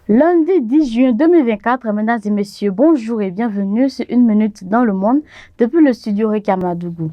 Lundi 10 juin 2024, mesdames et messieurs, bonjour et bienvenue sur Une Minute dans le Monde depuis le studio Rekamadougou.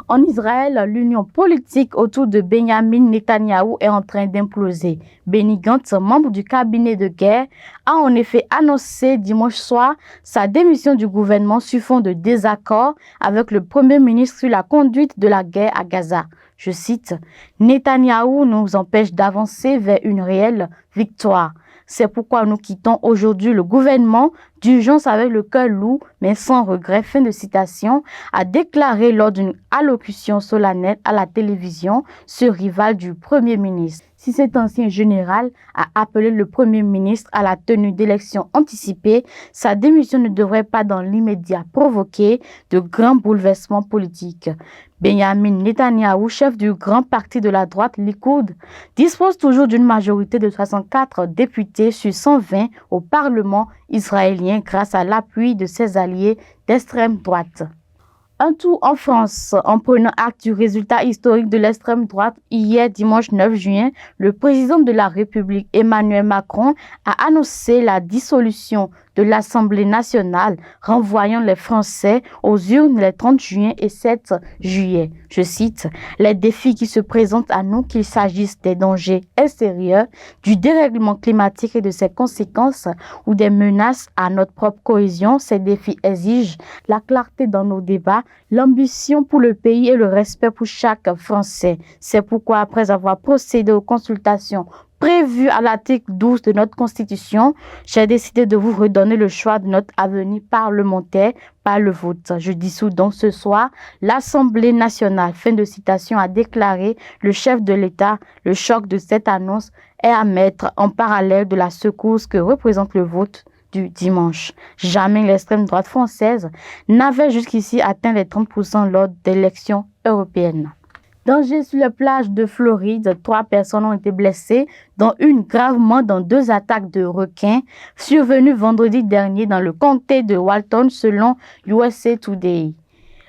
En Israël, l'union politique autour de Benjamin Netanyahou est en train d'imploser. Benny Gantz, membre du cabinet de guerre, a en effet annoncé dimanche soir sa démission du gouvernement sur fond de désaccord avec le Premier ministre sur la conduite de la guerre à Gaza. Je cite, « Netanyahou nous empêche d'avancer vers une réelle victoire. C'est pourquoi nous quittons aujourd'hui le gouvernement d'urgence avec le cœur lourd, mais sans regret », fin de citation, a déclaré lors d'une allocution solennelle à la télévision ce rival du Premier ministre. Si cet ancien général a appelé le Premier ministre à la tenue d'élections anticipées, sa démission ne devrait pas dans l'immédiat provoquer de grands bouleversements politiques. Benjamin Netanyahou, chef du grand parti de la droite Likoud, dispose toujours d'une majorité de 64 députés sur 120 au Parlement israélien grâce à l'appui de ses alliés d'extrême droite. Un tour en France. En prenant acte du résultat historique de l'extrême droite, hier dimanche 9 juin, le président de la République Emmanuel Macron a annoncé la dissolution de l'Assemblée nationale, renvoyant les Français aux urnes les 30 juin et 7 juillet. Je cite, « Les défis qui se présentent à nous, qu'il s'agisse des dangers extérieurs, du dérèglement climatique et de ses conséquences ou des menaces à notre propre cohésion, ces défis exigent la clarté dans nos débats, l'ambition pour le pays et le respect pour chaque Français. C'est pourquoi, après avoir procédé aux consultations prévues à l'article 12 de notre Constitution, j'ai décidé de vous redonner le choix de notre avenir parlementaire par le vote. Je dissous donc ce soir l'Assemblée nationale. » Fin de citation, a déclaré le chef de l'État. Le choc de cette annonce est à mettre en parallèle de la secousse que représente le vote du dimanche. Jamais l'extrême droite française n'avait jusqu'ici atteint les 30% lors d'élections européennes. Danger sur les plages de Floride, 3 personnes ont été blessées, dont une gravement dans 2 attaques de requins survenues vendredi dernier dans le comté de Walton selon USA Today.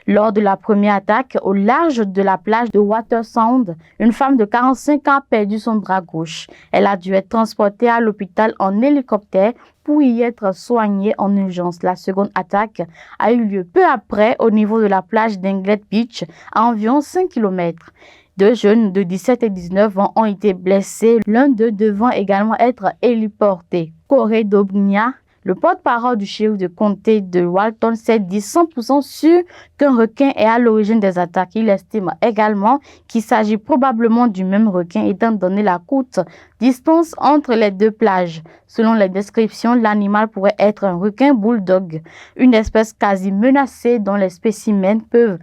Lors de la première attaque, au large de la plage de Watersound, une femme de 45 ans a perdu son bras gauche. Elle a dû être transportée à l'hôpital en hélicoptère pour y être soignée en urgence. La seconde attaque a eu lieu peu après au niveau de la plage d'Englet Beach, à environ 5 km. 2 jeunes de 17 et 19 ans ont été blessés, l'un d'eux devant également être héliporté. Corey Dobnia, le porte-parole du shérif de comté de Walton, s'est dit 100% sûr qu'un requin est à l'origine des attaques. Il estime également qu'il s'agit probablement du même requin étant donné la courte distance entre les 2 plages. Selon les descriptions, l'animal pourrait être un requin bulldog, une espèce quasi menacée dont les spécimens peuvent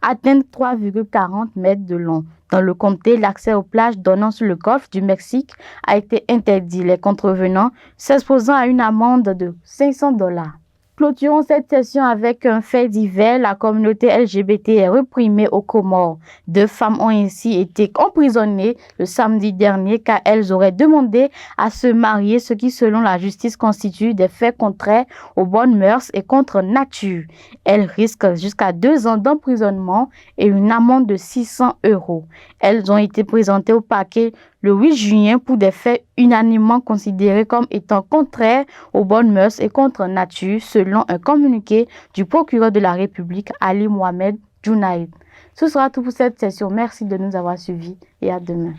atteindre 3,40 mètres de long. Dans le comté, l'accès aux plages donnant sur le golfe du Mexique a été interdit. Les contrevenants s'exposant à une amende de $500. Clôturons cette session avec un fait divers. La communauté LGBT est réprimée aux Comores. 2 femmes ont ainsi été emprisonnées le samedi dernier car elles auraient demandé à se marier, ce qui selon la justice constitue des faits contraires aux bonnes mœurs et contre nature. Elles risquent jusqu'à 2 ans d'emprisonnement et une amende de 600 €. Elles ont été présentées au parquet le 8 juin pour des faits unanimement considérés comme étant contraires aux bonnes mœurs et contre nature, selon un communiqué du procureur de la République, Ali Mohamed Junaid. Ce sera tout pour cette session. Merci de nous avoir suivis et à demain.